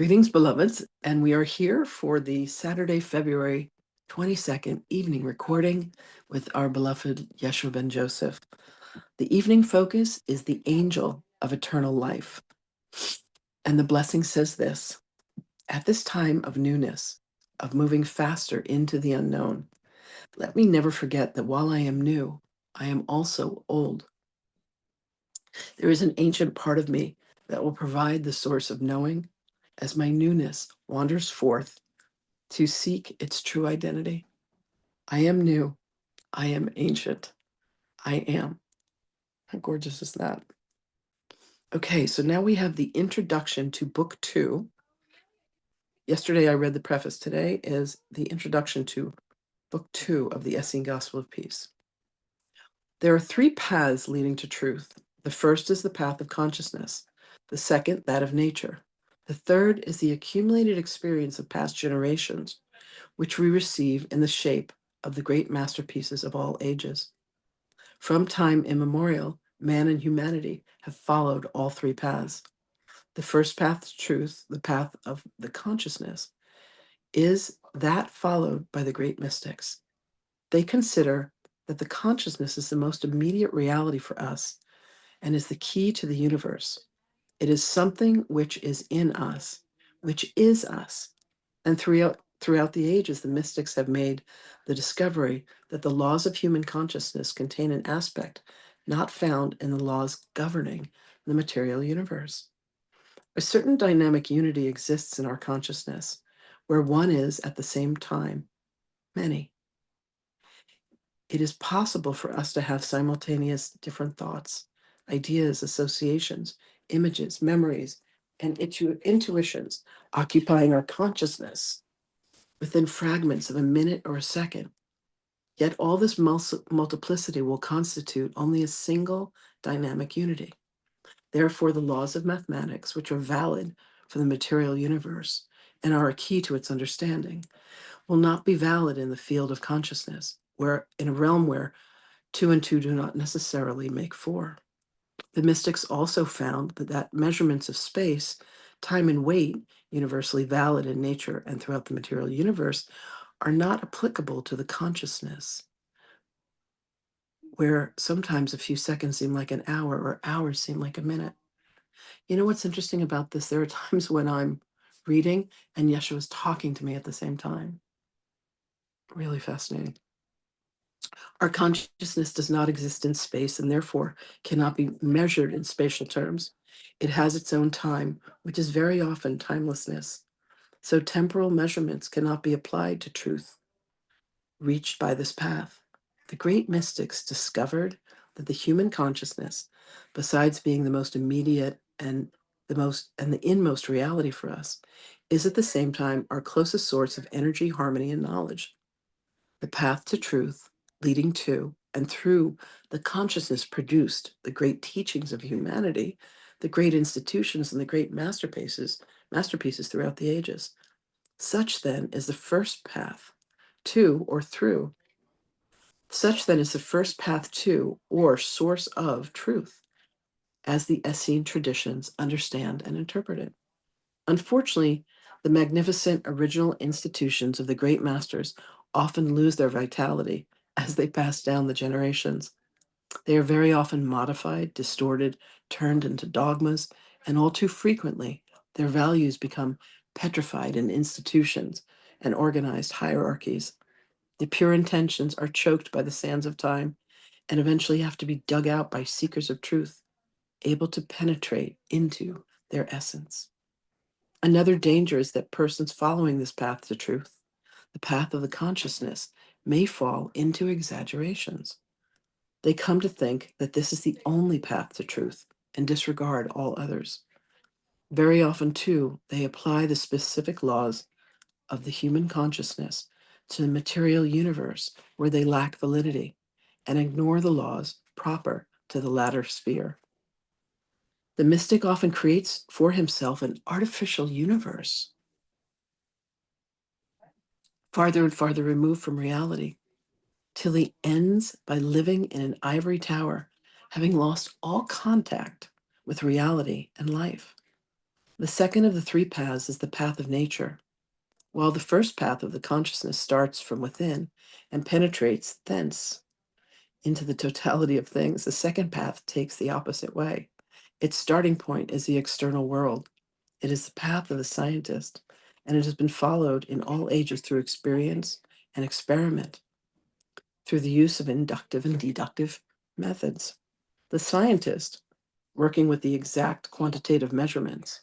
Greetings, beloveds, and we are here for the Saturday, February 22nd evening recording with our beloved Yeshua ben Joseph. The evening focus is the angel of eternal life. And the blessing says this: at this time of newness, of moving faster into the unknown, let me never forget that while I am new, I am also old. There is an ancient part of me that will provide the source of knowing as my newness wanders forth to seek its true identity. I am new. I am ancient. I am. How gorgeous is that? Okay, so now we have the introduction to book 2. Yesterday I read the preface. Today is the introduction to book 2 of the Essene Gospel of Peace. There are 3 paths leading to truth. The first is the path of consciousness. The second, that of nature. The third is the accumulated experience of past generations, which we receive in the shape of the great masterpieces of all ages. From time immemorial, man and humanity have followed all 3 paths. The first path to truth, the path of the consciousness, is that followed by the great mystics. They consider that the consciousness is the most immediate reality for us and is the key to the universe. It is something which is in us, which is us. And throughout the ages, the mystics have made the discovery that the laws of human consciousness contain an aspect not found in the laws governing the material universe. A certain dynamic unity exists in our consciousness, where one is at the same time many. It is possible for us to have simultaneous different thoughts, ideas, associations, images, memories, and intuitions occupying our consciousness within fragments of a minute or a second. Yet all this multiplicity will constitute only a single dynamic unity. Therefore, the laws of mathematics, which are valid for the material universe and are a key to its understanding, will not be valid in the field of consciousness, where in a realm where 2 and 2 do not necessarily make 4. The mystics also found that measurements of space, time, and weight, universally valid in nature and throughout the material universe, are not applicable to the consciousness, where sometimes a few seconds seem like an hour or hours seem like a minute. You know what's interesting about this? There are times when I'm reading and Yeshua is talking to me at the same time. Really fascinating. Our consciousness does not exist in space and therefore cannot be measured in spatial terms. It has its own time, which is very often timelessness. So temporal measurements cannot be applied to truth reached by this path. The great mystics discovered that the human consciousness, besides being the most immediate and the inmost reality for us, is at the same time our closest source of energy, harmony, and knowledge. The path to truth, leading to and through the consciousness, produced the great teachings of humanity, the great institutions, and the great masterpieces throughout the ages. Such then is the first path to or through. Such then is the first path to or source of truth, as the Essene traditions understand and interpret it. Unfortunately, the magnificent original institutions of the great masters often lose their vitality as they pass down the generations. They are very often modified, distorted, turned into dogmas, and all too frequently, their values become petrified in institutions and organized hierarchies. The pure intentions are choked by the sands of time and eventually have to be dug out by seekers of truth, able to penetrate into their essence. Another danger is that persons following this path to truth, the path of the consciousness, may fall into exaggerations. They come to think that this is the only path to truth and disregard all others. Very often, too, they apply the specific laws of the human consciousness to the material universe where they lack validity and ignore the laws proper to the latter sphere. The mystic often creates for himself an artificial universe, farther and farther removed from reality, till he ends by living in an ivory tower, having lost all contact with reality and life. The second of the three paths is the path of nature. While the first path of the consciousness starts from within and penetrates thence into the totality of things, the second path takes the opposite way. Its starting point is the external world. It is the path of the scientist, and it has been followed in all ages through experience and experiment, through the use of inductive and deductive methods. The scientist, working with the exact quantitative measurements,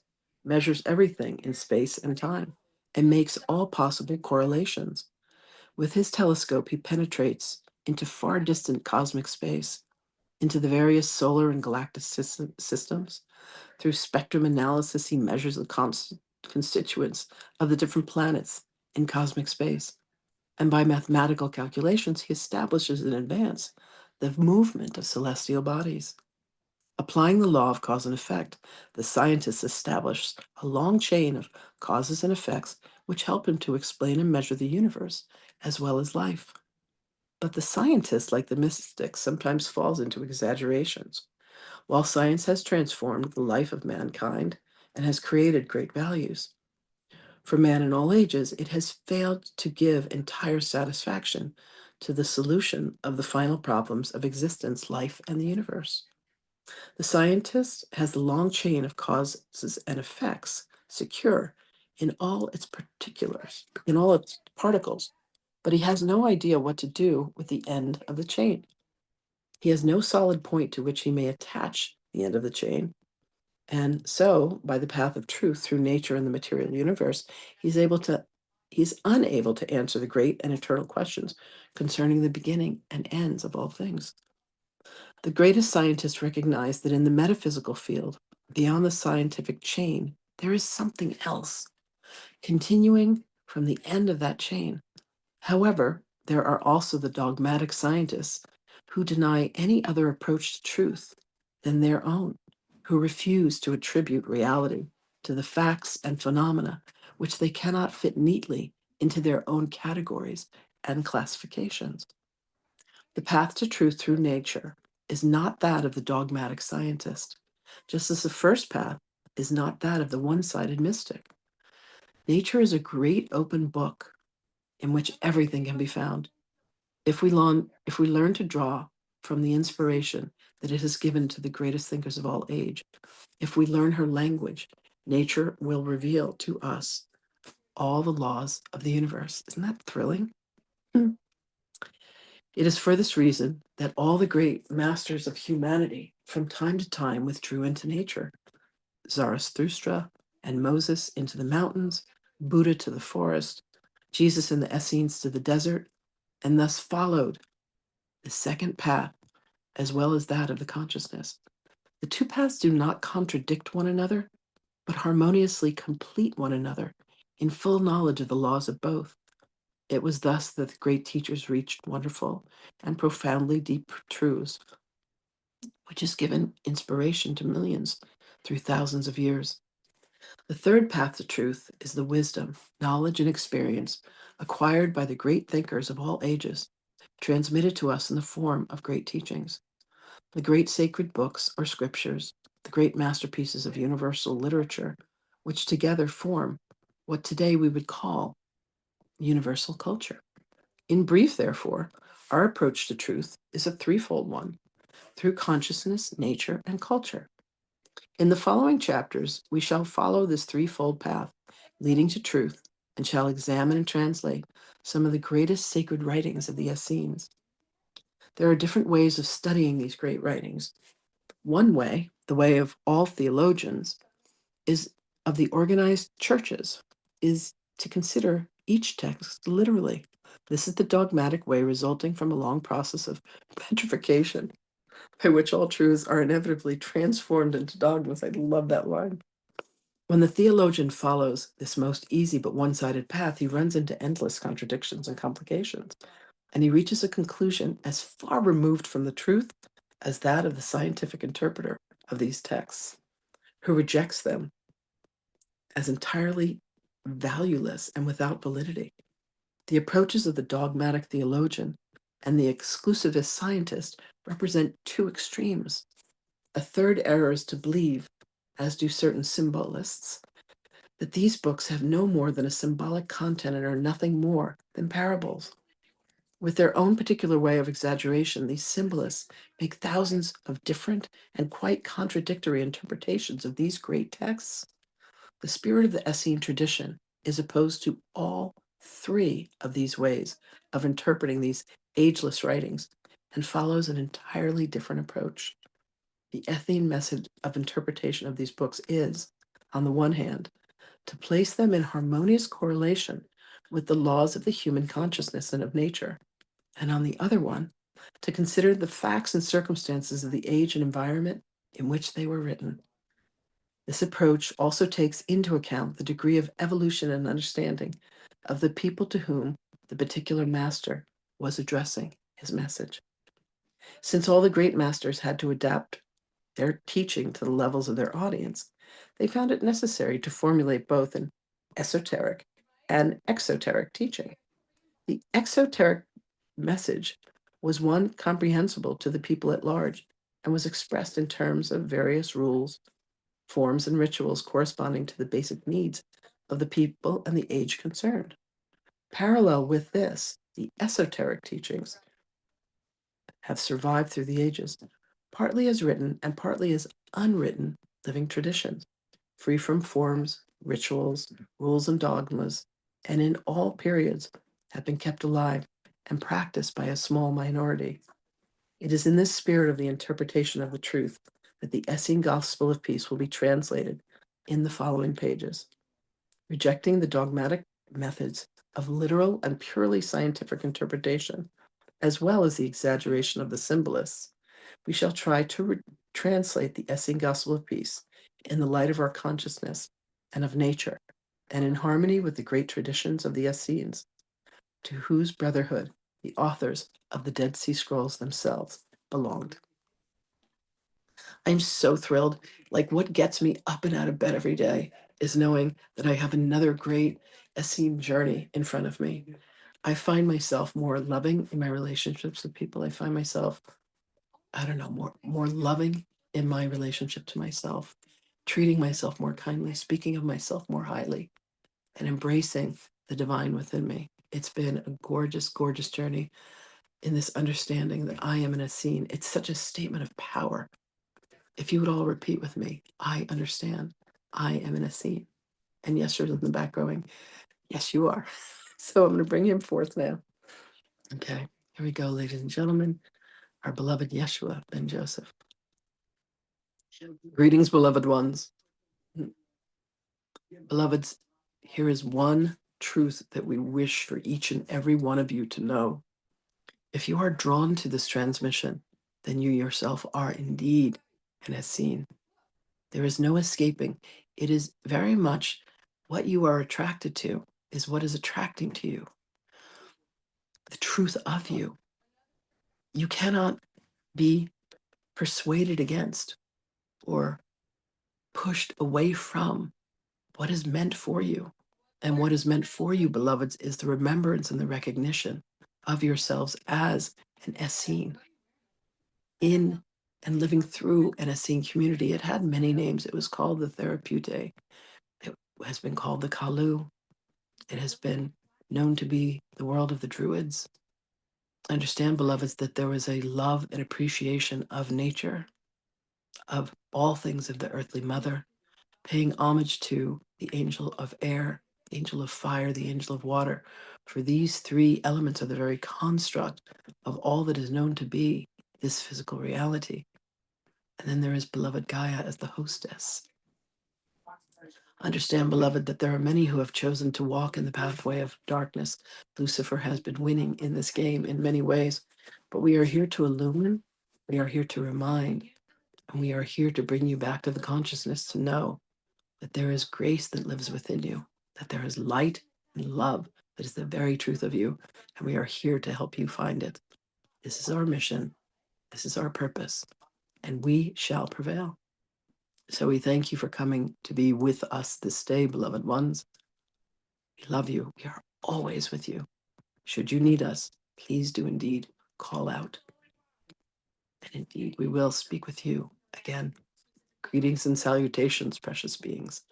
measures everything in space and time and makes all possible correlations. With his telescope, he penetrates into far distant cosmic space, into the various solar and galactic systems. Through spectrum analysis, he measures the constituents of the different planets in cosmic space. And by mathematical calculations, he establishes in advance the movement of celestial bodies. Applying the law of cause and effect, the scientists established a long chain of causes and effects which help him to explain and measure the universe as well as life. But the scientist, like the mystic, sometimes falls into exaggerations. While science has transformed the life of mankind and has created great values for man in all ages, it has failed to give entire satisfaction to the solution of the final problems of existence, life, and the universe. The scientist has the long chain of causes and effects secure in all its particulars, in all its particles, but he has no idea what to do with the end of the chain. He has no solid point to which he may attach the end of the chain. And so, by the path of truth through nature and the material universe, he's unable to answer the great and eternal questions concerning the beginning and ends of all things. The greatest scientists recognize that in the metaphysical field, beyond the scientific chain, there is something else, continuing from the end of that chain. However, there are also the dogmatic scientists who deny any other approach to truth than their own, who refuse to attribute reality to the facts and phenomena which they cannot fit neatly into their own categories and classifications. The path to truth through nature is not that of the dogmatic scientist, just as the first path is not that of the one sided mystic. Nature is a great open book in which everything can be found. If we learn to draw from the inspiration that it has given to the greatest thinkers of all age, if we learn her language, nature will reveal to us all the laws of the universe. Isn't that thrilling? Hmm. It is for this reason that all the great masters of humanity from time to time withdrew into nature. Zarathustra and Moses into the mountains, Buddha to the forest, Jesus and the Essenes to the desert, and thus followed the second path as well as that of the consciousness. The two paths do not contradict one another, but harmoniously complete one another in full knowledge of the laws of both. It was thus that the great teachers reached wonderful and profoundly deep truths, which has given inspiration to millions through thousands of years. The third path to truth is the wisdom, knowledge, and experience acquired by the great thinkers of all ages, transmitted to us in the form of great teachings. The great sacred books or scriptures, the great masterpieces of universal literature, which together form what today we would call universal culture. In brief, therefore, our approach to truth is a threefold one through consciousness, nature, and culture. In the following chapters, we shall follow this threefold path leading to truth and shall examine and translate some of the greatest sacred writings of the Essenes. There are different ways of studying these great writings. One way, the way of all theologians, is of the organized churches, is to consider each text literally. This is the dogmatic way resulting from a long process of petrification, by which all truths are inevitably transformed into dogmas. I love that line. When the theologian follows this most easy but one sided path, he runs into endless contradictions and complications, and he reaches a conclusion as far removed from the truth as that of the scientific interpreter of these texts, who rejects them as entirely valueless and without validity. The approaches of the dogmatic theologian and the exclusivist scientist represent two extremes. A third error is to believe, as do certain symbolists, that these books have no more than a symbolic content and are nothing more than parables. With their own particular way of exaggeration, these symbolists make thousands of different and quite contradictory interpretations of these great texts. The spirit of the Essene tradition is opposed to all three of these ways of interpreting these ageless writings and follows an entirely different approach. The Essene method of interpretation of these books is, on the one hand, to place them in harmonious correlation with the laws of the human consciousness and of nature, and on the other one, to consider the facts and circumstances of the age and environment in which they were written. This approach also takes into account the degree of evolution and understanding of the people to whom the particular master was addressing his message. Since all the great masters had to adapt their teaching to the levels of their audience, they found it necessary to formulate both an esoteric and exoteric teaching. The exoteric message was one comprehensible to the people at large and was expressed in terms of various rules, forms, and rituals corresponding to the basic needs of the people and the age concerned. Parallel with this, the esoteric teachings have survived through the ages, partly as written and partly as unwritten living traditions, free from forms, rituals, rules, and dogmas, and in all periods have been kept alive and practiced by a small minority. It is in this spirit of the interpretation of the truth that the Essene Gospel of Peace will be translated in the following pages. Rejecting the dogmatic methods of literal and purely scientific interpretation, as well as the exaggeration of the symbolists, we shall try to translate the Essene Gospel of Peace in the light of our consciousness and of nature, and in harmony with the great traditions of the Essenes, to whose brotherhood the authors of the Dead Sea Scrolls themselves belonged. I'm so thrilled. Like, what gets me up and out of bed every day is knowing that I have another great Essene journey in front of me. I find myself more loving in my relationships with people. I find myself, I don't know, more loving in my relationship to myself, treating myself more kindly, speaking of myself more highly, and embracing the divine within me. It's been a gorgeous, gorgeous journey in this understanding that I am an Essene. It's such a statement of power. If you would all repeat with me, I understand. I am an Essene. And Yeshua's in the back going, yes, you are. So I'm going to bring him forth now. Okay, here we go, ladies and gentlemen. Our beloved Yeshua ben Joseph. Greetings, beloved ones. Beloveds, here is one truth that we wish for each and every one of you to know. If you are drawn to this transmission, then you yourself are indeed an Essene. There is no escaping. It is very much what you are attracted to is what is attracting to you. The truth of you. You cannot be persuaded against or pushed away from what is meant for you. And what is meant for you, beloveds, is the remembrance and the recognition of yourselves as an Essene in and living through an Essene community. It had many names. It was called the Therapeute. It has been called the Kalu. It has been known to be the world of the Druids. Understand, beloveds, that there was a love and appreciation of nature, of all things of the earthly mother, paying homage to the angel of air, the angel of fire, the angel of water. For these three elements are the very construct of all that is known to be this physical reality. And then there is beloved Gaia as the hostess. Understand, beloved, that there are many who have chosen to walk in the pathway of darkness. Lucifer has been winning in this game in many ways, but we are here to illumine, we are here to remind, and we are here to bring you back to the consciousness to know that there is grace that lives within you, that there is light and love that is the very truth of you, and we are here to help you find it. This is our mission, this is our purpose, and we shall prevail. So we thank you for coming to be with us this day, beloved ones. We love you. We are always with you. Should you need us, please do indeed call out. And indeed, we will speak with you again. Greetings and salutations, precious beings.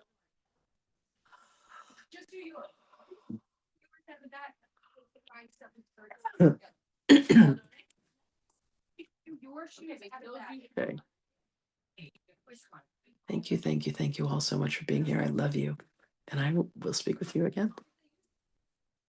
Okay. Thank you all so much for being here. I love you. And I will speak with you again.